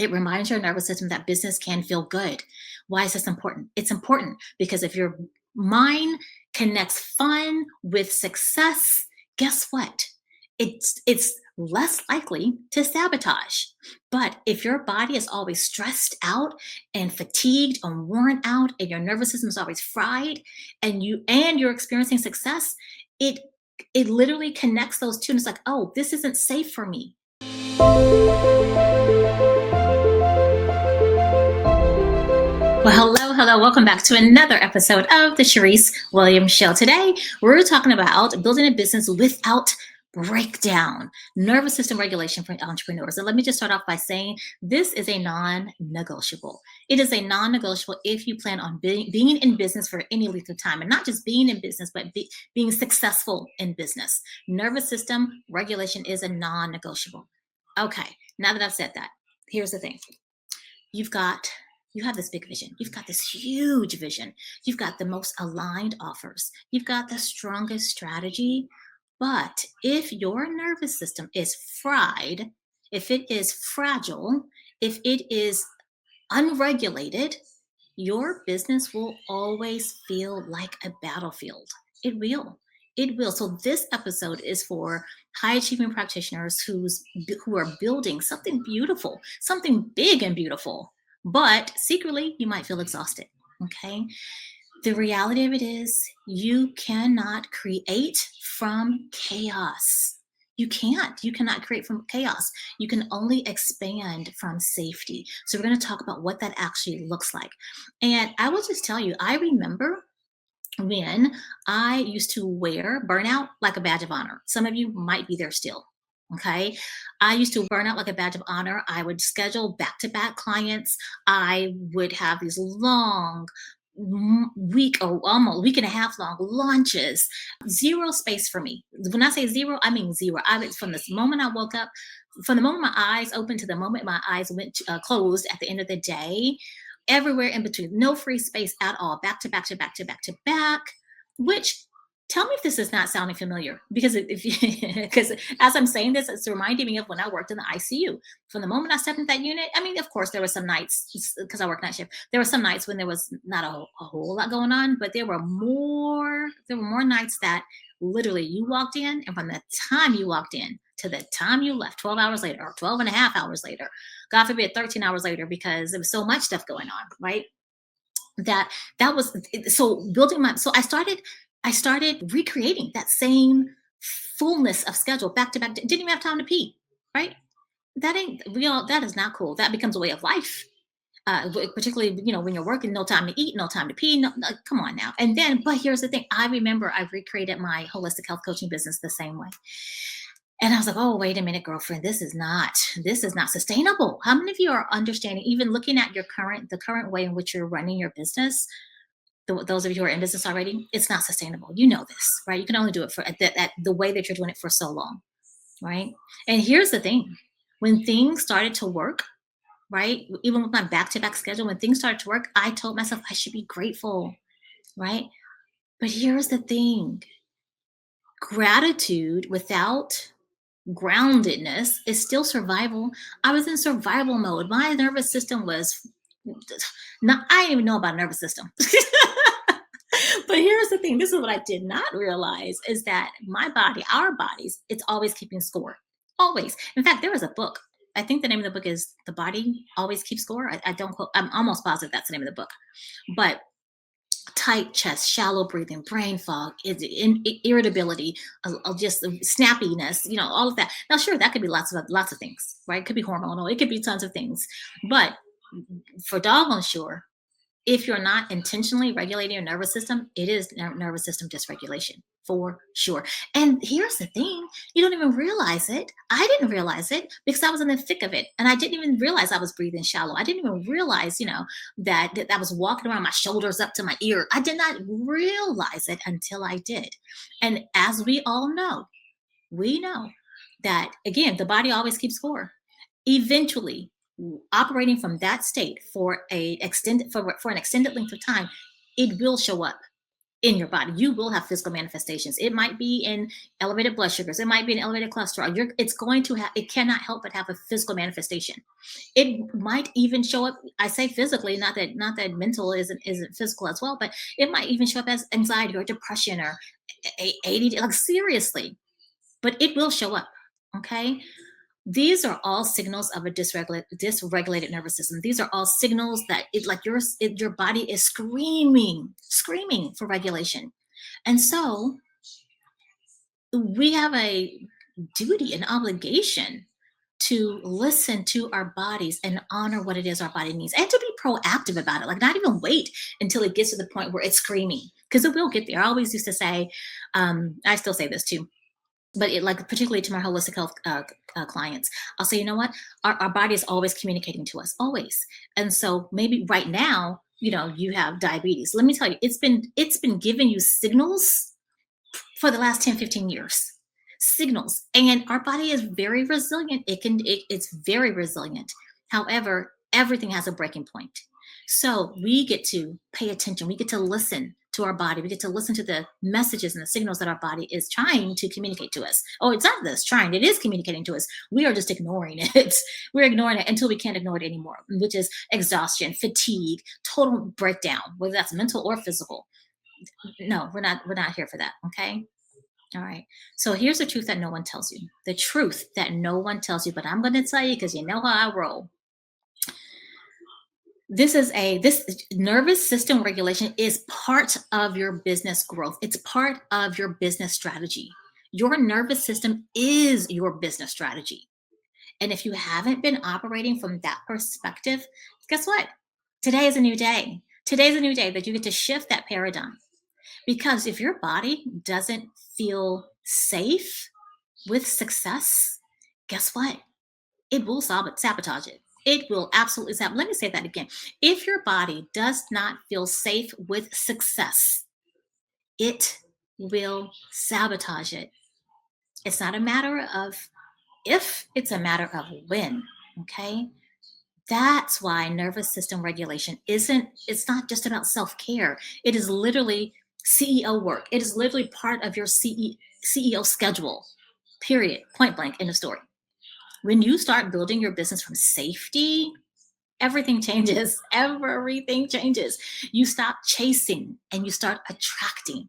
It reminds your nervous system that business can feel good. Why is this important? It's important because if your mind connects fun with success, guess what? It's less likely to sabotage. But if your body is always stressed out and fatigued and worn out and your nervous system is always fried and you're experiencing success, it it literally connects those two and it's like, "Oh, this isn't safe for me." Well, hello, hello. Welcome back to another episode of the Charyse Williams Show. Today, we're talking about building a business without breakdown, nervous system regulation for entrepreneurs. And let me just start off by saying this is a non-negotiable. It is a non-negotiable if you plan on being in business for any length of time, and not just being in business, but being successful in business. Nervous system regulation is a non-negotiable. Okay, now that I've said that, here's the thing. You have this big vision. You've got this huge vision. You've got the most aligned offers. You've got the strongest strategy. But if your nervous system is fried, if it is fragile, if it is unregulated, your business will always feel like a battlefield. It will. It will. So this episode is for high achieving practitioners who are building something beautiful, something big and beautiful, but secretly you might feel exhausted. Okay. The reality of it is you cannot create from chaos. You can't. You cannot create from chaos. You can only expand from safety. So we're going to talk about what that actually looks like. And I will just tell you, I remember when I used to wear burnout like a badge of honor. Some of you might be there still. Okay. I used to burn out like a badge of honor. I would schedule back to back clients. I would have these long week or almost week and a half long launches. Zero space for me. When I say zero, I mean zero. From the moment I woke up, from the moment my eyes opened to the moment my eyes went closed at the end of the day, everywhere in between, no free space at all, back to back to back to back to back, which tell me if this is not sounding familiar because because as I'm saying this, it's reminding me of when I worked in the ICU. From the moment I stepped into that unit, I mean, of course, there were some nights because I work night shift. There were some nights when there was not a whole lot going on, but there were more. There were more nights that literally you walked in, and from the time you walked in to the time you left, 12 hours later or 12 and a half hours later, God forbid, 13 hours later, because there was so much stuff going on, right? That was so building my so I started recreating that same fullness of schedule back to back. Didn't even have time to pee, right? That is not cool. That becomes a way of life. Particularly, when you're working, no time to eat, no time to pee. No, come on now. And then, but here's the thing. I remember I recreated my holistic health coaching business the same way. And I was like, oh, wait a minute, girlfriend, this is not sustainable. How many of you are understanding, even looking at the current way in which you're running your business? Those of you who are in business already, it's not sustainable. You know this, right? You can only do it for at the way that you're doing it for so long, right? And here's the thing: when things started to work, right, even with my back-to-back schedule, when things started to work, I told myself I should be grateful, right? But here's the thing: gratitude without groundedness is still survival. I was in survival mode. My nervous system was not, I didn't even know about nervous system. But here's the thing, this is what I did not realize is that my body, our bodies, it's always keeping score. Always. In fact, there was a book. I think the name of the book is The Body Always Keeps Score. I don't quote, I'm almost positive that's the name of the book. But tight chest, shallow breathing, brain fog, irritability, just snappiness, all of that. Now, sure, that could be lots of things, right? It could be hormonal, it could be tons of things. But for doggone sure, if you're not intentionally regulating your nervous system, it is nervous system dysregulation for sure. And here's the thing, you don't even realize it. I didn't realize it because I was in the thick of it. And I didn't even realize I was breathing shallow. I didn't even realize, that I was walking around my shoulders up to my ear. I did not realize it until I did. And as we all know, we know that, again, the body always keeps score. Eventually, operating from that state for an extended length of time, it will show up. in your body. You will have physical manifestations. It might be in elevated blood sugars. It might be in elevated cholesterol. It's going to have, it cannot help but have a physical manifestation. It might even show up, I say physically, not that mental isn't physical as well, but it might even show up as anxiety or depression or ADD, like seriously, but it will show up. Okay. These are all signals of a dysregulated nervous system. These are all signals that your body is screaming for regulation. And so we have a duty, an obligation to listen to our bodies and honor what it is our body needs and to be proactive about it. Like, not even wait until it gets to the point where it's screaming, because it will get there. I always used to say, I still say this too, but it, like, particularly to my holistic health clients, I'll say, you know what, our body is always communicating to us, always. And so maybe right now, you have diabetes. Let me tell you, it's been giving you signals for the last 10, 15 years. Signals. And our body is very resilient. It's very resilient. However, everything has a breaking point. So we get to pay attention. We get to listen to our body. We get to listen to the messages and the signals that our body is trying to communicate to us. Oh, it's not this trying, it is communicating to us. We are just ignoring it. We're ignoring it until we can't ignore it anymore, which is exhaustion, fatigue, total breakdown, whether that's mental or physical. No, we're not here for that. Okay. All right. So here's the truth that no one tells you. The truth that no one tells you, but I'm going to tell you because you know how I roll. This nervous system regulation is part of your business growth. It's part of your business strategy. Your nervous system is your business strategy. And if you haven't been operating from that perspective, guess what? Today is a new day. Today's a new day that you get to shift that paradigm. Because if your body doesn't feel safe with success, guess what? It will sabotage it. It will absolutely sabotage. Let me say that again. If your body does not feel safe with success, it will sabotage it. It's not a matter of if, it's a matter of when. Okay. That's why nervous system regulation it's not just about self-care. It is literally CEO work. It is literally part of your CEO schedule, period, point blank, in the story. When you start building your business from safety, everything changes. Everything changes. You stop chasing and you start attracting.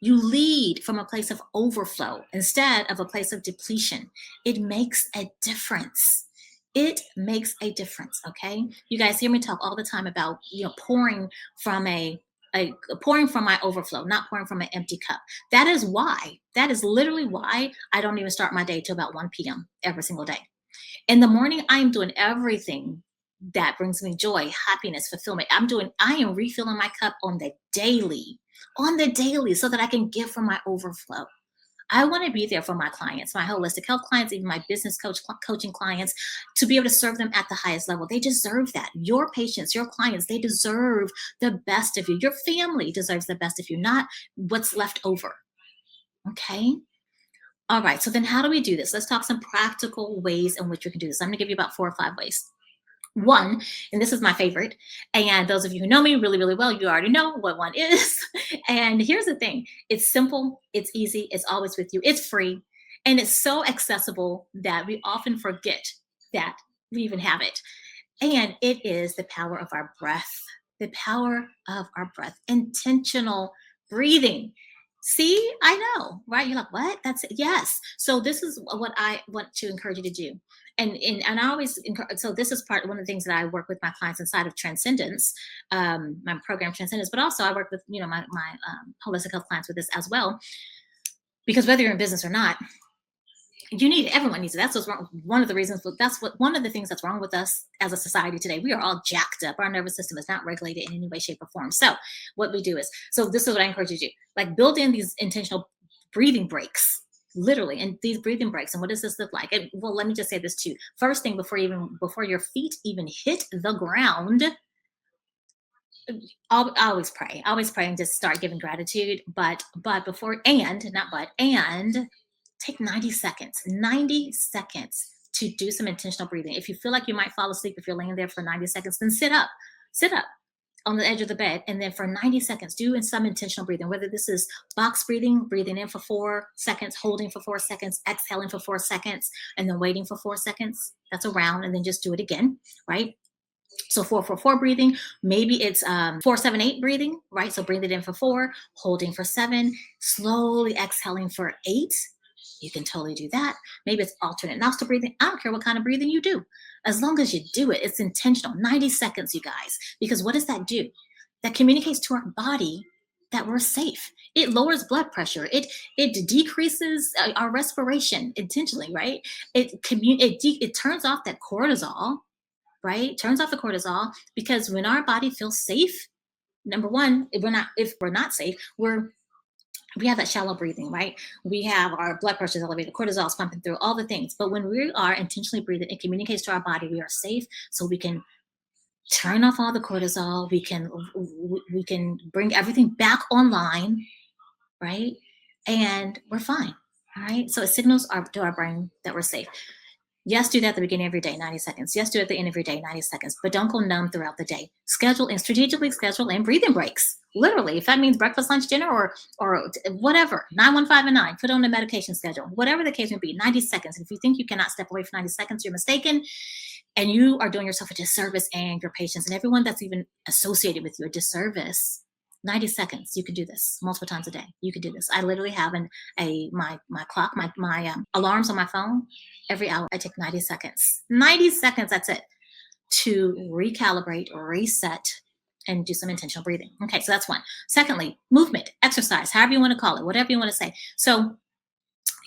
You lead from a place of overflow instead of a place of depletion. It makes a difference. It makes a difference. Okay. You guys hear me talk all the time about, pouring from pouring from my overflow, not pouring from an empty cup. That is literally why I don't even start my day till about 1 p.m. every single day. In the morning, I am doing everything that brings me joy, happiness, fulfillment. I am refilling my cup on the daily, so that I can give from my overflow. I want to be there for my clients, my holistic health clients, even my business coaching clients, to be able to serve them at the highest level. They deserve that. Your patients, your clients, they deserve the best of you. Your family deserves the best of you, not what's left over. Okay. All right. So then how do we do this? Let's talk some practical ways in which we can do this. I'm going to give you about 4 or 5 ways. One, and this is my favorite, and those of you who know me really, really well, you already know what one is. And here's the thing. It's simple. It's easy. It's always with you. It's free. And it's so accessible that we often forget that we even have it. And it is the power of our breath, the power of our breath, intentional breathing. See, I know, right? You're like, what? That's it. Yes. So this is what I want to encourage you to do. And I always encourage, so this is one of the things that I work with my clients inside of Transcendence, my program Transcendence, but also I work with, my holistic health clients with this as well. Because whether you're in business or not, everyone needs it. That's what's wrong. One of the things that's wrong with us as a society today. We are all jacked up. Our nervous system is not regulated in any way, shape, or form. So what we do is, this is what I encourage you to do. Like, build in these intentional breathing breaks, literally, and these breathing breaks. And what does this look like? And, well, let me just say this too. First thing, before your feet even hit the ground, I always pray. I always pray and just start giving gratitude. But before, and not but, and take 90 seconds to do some intentional breathing. If you feel like you might fall asleep, if you're laying there for 90 seconds, then sit up. on the edge of the bed, and then for 90 seconds, do in some intentional breathing, whether this is box breathing, breathing in for 4 seconds, holding for 4 seconds, exhaling for 4 seconds, and then waiting for 4 seconds. That's a round, and then just do it again, right? So 4-4-4 breathing. Maybe it's 4-7-8 breathing, right? So breathe it in for 4, holding for 7, slowly exhaling for 8. You can totally do that. Maybe it's alternate nostril breathing. I don't care what kind of breathing you do. As long as you do it, it's intentional. 90 seconds, you guys. Because what does that do? That communicates to our body that we're safe. It lowers blood pressure. It decreases our respiration intentionally, right? It turns off that cortisol, right? Turns off the cortisol, because when our body feels safe, number one, if we're not safe, we have that shallow breathing, right? We have our blood pressure is elevated, cortisol is pumping through, all the things. But when we are intentionally breathing, it communicates to our body we are safe, so we can turn off all the cortisol. We can bring everything back online, right? And we're fine. All right. So it signals to our brain that we're safe. Yes, do that at the beginning of your day, 90 seconds. Yes, do it at the end of your day, 90 seconds. But don't go numb throughout the day. Schedule and strategically schedule in breathing breaks. Literally, if that means breakfast, lunch, dinner, or whatever, 915 and 9, put on a medication schedule. Whatever the case may be, 90 seconds. If you think you cannot step away for 90 seconds, you're mistaken. And you are doing yourself a disservice and your patients and everyone that's even associated with you a disservice. 90 seconds. You can do this multiple times a day. You can do this. I literally have my clock, my alarms on my phone. Every hour, I take 90 seconds. 90 seconds, that's it, to recalibrate, reset, and do some intentional breathing. Okay, so that's one. Secondly, movement, exercise, however you want to call it, whatever you want to say. So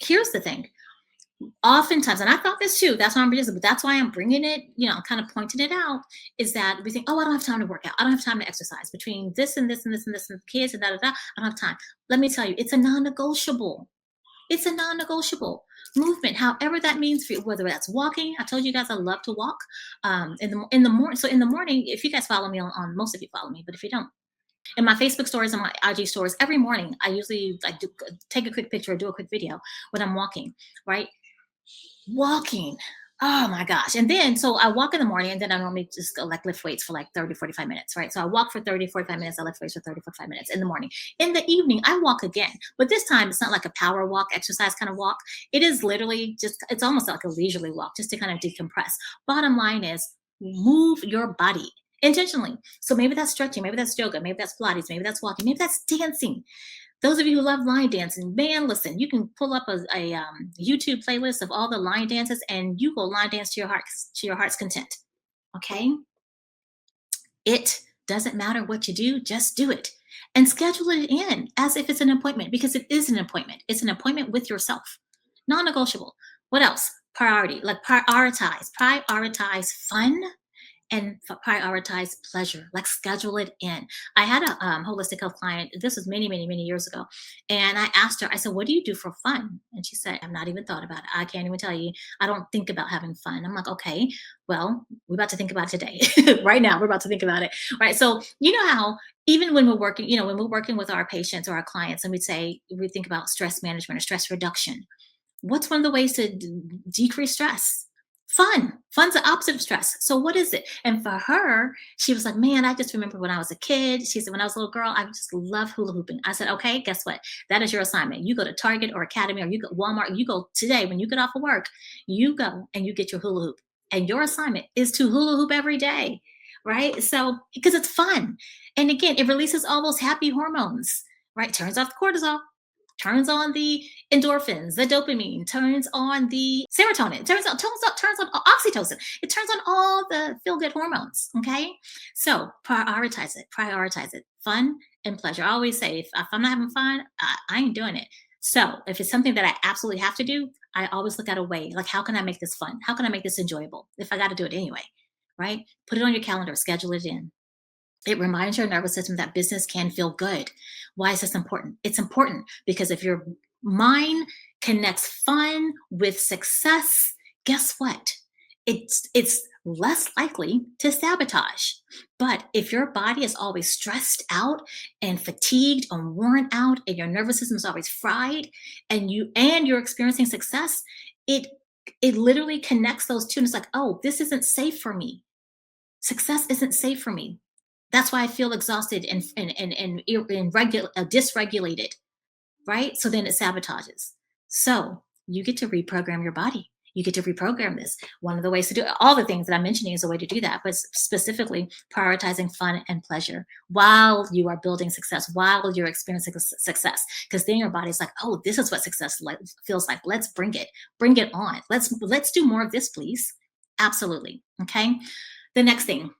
here's the thing. Oftentimes, and I thought this too, that's why I'm but that's why I'm bringing it, kind of pointing it out, is that we think, oh, I don't have time to work out. I don't have time to exercise between this and this and this and this and the kids and da da da. I don't have time. Let me tell you, it's a non-negotiable. It's a non-negotiable. Movement, however that means for you, whether that's walking. I told you guys I love to walk in the morning. So in the morning, if you guys follow me on most of you follow me, but if you don't, in my Facebook stories and my IG stories, every morning I usually take a quick picture or do a quick video when I'm walking, right? Walking. Oh my gosh. And then, so I walk in the morning, and then I normally just go lift weights for 30, 45 minutes, right? So I walk for 30, 45 minutes. I lift weights for 30, 45 minutes in the morning. In the evening, I walk again. But this time, it's not like a power walk, exercise kind of walk. It is literally it's almost like a leisurely walk, just to kind of decompress. Bottom line is, move your body intentionally. So maybe that's stretching, maybe that's yoga, maybe that's Pilates, maybe that's walking, maybe that's dancing. Those of you who love line dancing, man, listen, you can pull up a YouTube playlist of all the line dances, and you go line dance to your heart's content. Okay? It doesn't matter what you do, just do it. And schedule it in as if it's an appointment, because it is an appointment. It's an appointment with yourself. Non-negotiable. What else? Priority. Prioritize fun and prioritize pleasure. Schedule it in. I had a holistic health client. This was many, many, many years ago. And I asked her, I said, what do you do for fun? And she said, I've not even thought about it. I can't even tell you. I don't think about having fun. I'm like, okay, well, we're about to think about it today. Right now, we're about to think about it. Right. So you know how even when we're working, when we're working with our patients or our clients, and we think about stress management or stress reduction. What's one of the ways to decrease stress? Fun. Fun's the opposite of stress. So what is it? And for her, she was like, man, I just remember when I was a kid. She said, when I was a little girl, I just love hula hooping. I said, okay, guess what? That is your assignment. You go to Target or Academy, or you go Walmart. You go today when you get off of work, you go and you get your hula hoop. And your assignment is to hula hoop every day, right? So, because it's fun. And again, it releases all those happy hormones, right? Turns off the cortisol, turns on the endorphins, the dopamine, turns on the serotonin, turns on oxytocin. It turns on all the feel-good hormones. Okay. So prioritize it. Fun and pleasure. I always say, if I'm not having fun, I ain't doing it. So if it's something that I absolutely have to do, I always look at a way, how can I make this fun? How can I make this enjoyable? If I got to do it anyway, right? Put it on your calendar, schedule it in. It reminds your nervous system that business can feel good. Why is this important? It's important because if your mind connects fun with success, guess what? It's less likely to sabotage. But if your body is always stressed out and fatigued and worn out, and your nervous system is always fried, and you're experiencing success, it literally connects those two. And it's like, oh, this isn't safe for me. Success isn't safe for me. That's why I feel exhausted and dysregulated, right? So then it sabotages. So you get to reprogram your body. You get to reprogram this. One of the ways to do it, all the things that I'm mentioning is a way to do that, but specifically prioritizing fun and pleasure while you are building success, while you're experiencing success. Because then your body's like, oh, this is what success feels like. Let's bring it on. Let's do more of this, please. Absolutely. Okay. The next thing,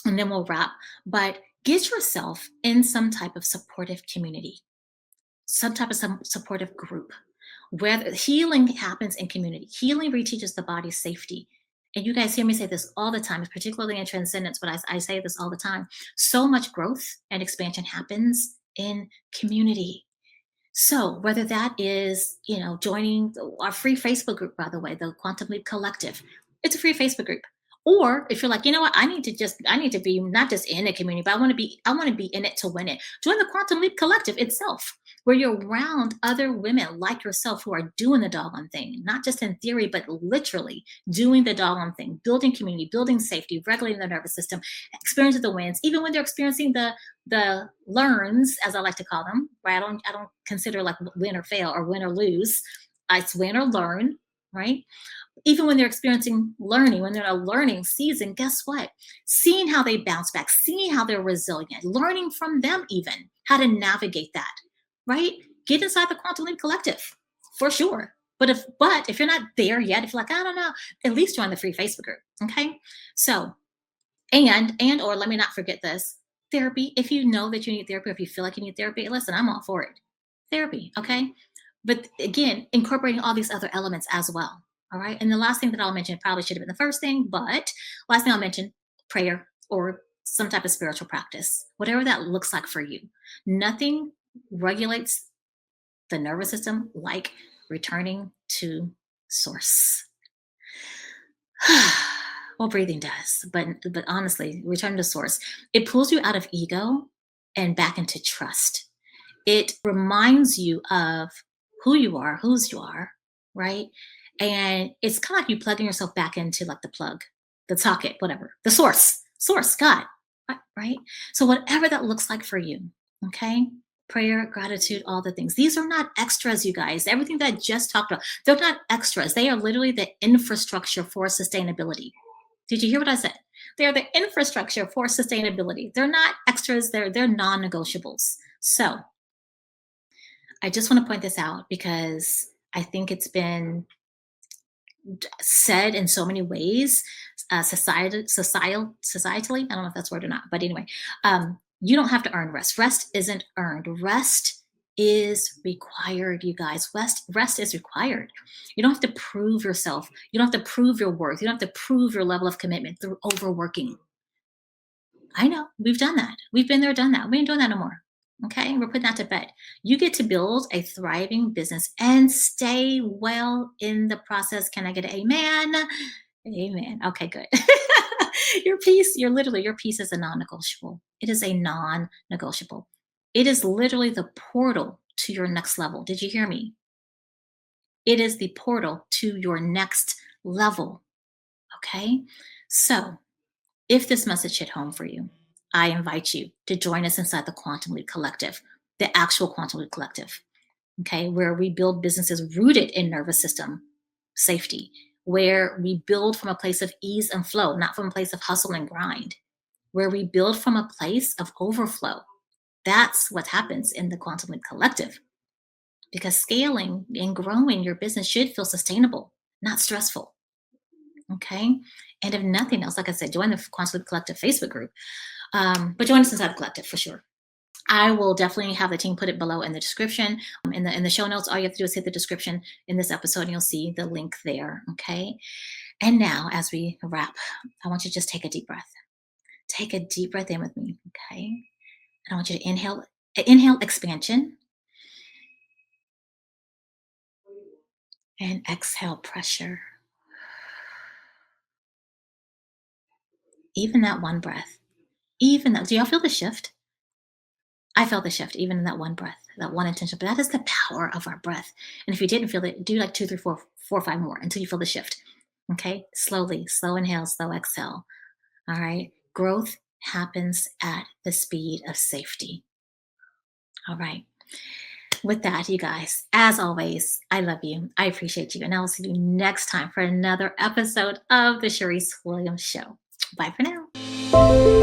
and then we'll wrap, but get yourself in some type of supportive community, some type of supportive group where healing happens in community. Healing reteaches the body safety. And you guys hear me say this all the time, particularly in transcendence, but I say this all the time. So much growth and expansion happens in community. So whether that is, joining our free Facebook group, by the way, the Quantum Leap Collective, it's a free Facebook group. Or if you're like, you know what, I need to be not just in a community, but I want to be in it to win it. Join the Quantum Leap Collective itself, where you're around other women like yourself who are doing the doggone thing, not just in theory, but literally doing the doggone thing, building community, building safety, regulating their nervous system, experiencing the wins, even when they're experiencing the learns, as I like to call them, right? I don't consider like win or fail or win or lose. It's win or learn, right? Even when they're experiencing learning, when they're in a learning season, guess what? Seeing how they bounce back, seeing how they're resilient, learning from them, even how to navigate that, right? Get inside the Quantum Leap Collective for sure. But if you're not there yet, if you're like, I don't know, at least join the free Facebook group. Okay. So, and or let me not forget this, therapy. If you know that you need therapy, if you feel like you need therapy, listen, I'm all for it. Therapy, okay? But again, incorporating all these other elements as well. All right. And the last thing that I'll mention probably should have been the first thing, but last thing I'll mention, prayer or some type of spiritual practice, whatever that looks like for you. Nothing regulates the nervous system like returning to source. Well, breathing does, but honestly, return to source. It pulls you out of ego and back into trust. It reminds you of who you are, whose you are, right? And it's kind of like you plugging yourself back into like the plug, the socket, whatever, the source, God, right? So whatever that looks like for you, okay? Prayer, gratitude, all the things. These are not extras, you guys. Everything that I just talked about, they're not extras. They are literally the infrastructure for sustainability. Did you hear what I said? They're the infrastructure for sustainability. They're not extras, they're non-negotiables. So I just want to point this out because I think it's been said in so many ways, societally. I don't know if that's a word or not, but anyway, you don't have to earn rest. Rest isn't earned. Rest is required, you guys. Rest is required. You don't have to prove yourself. You don't have to prove your worth. You don't have to prove your level of commitment through overworking. I know we've done that. We've been there, done that. We ain't doing that no more. Okay, we're putting that to bed. You get to build a thriving business and stay well in the process. Can I get an amen? Amen. Okay, good. Your peace, your peace is a non-negotiable. It is a non-negotiable. It is literally the portal to your next level. Did you hear me? It is the portal to your next level. Okay, so if this message hit home for you, I invite you to join us inside the Quantum Leap Collective, the actual Quantum Leap Collective, okay, where we build businesses rooted in nervous system safety, where we build from a place of ease and flow, not from a place of hustle and grind, where we build from a place of overflow. That's what happens in the Quantum Leap Collective, because scaling and growing your business should feel sustainable, not stressful. Okay. And if nothing else, like I said, join the Quantum Leap Collective Facebook group. But join us inside the collective for sure. I will definitely have the team put it below in the description. In the show notes, all you have to do is hit the description in this episode and you'll see the link there. Okay. And now, as we wrap, I want you to just take a deep breath. Take a deep breath in with me. Okay. And I want you to inhale expansion, and exhale pressure. Even that one breath, do y'all feel the shift? I felt the shift even in that one breath, that one intention. But that is the power of our breath. And if you didn't feel it, do like 2, 3, 4, 4, 5 more until you feel the shift. Okay. Slowly, slow inhale, slow exhale. All right. Growth happens at the speed of safety. All right. With that, you guys, as always, I love you. I appreciate you. And I will see you next time for another episode of the Charyse Williams Show. Bye for now.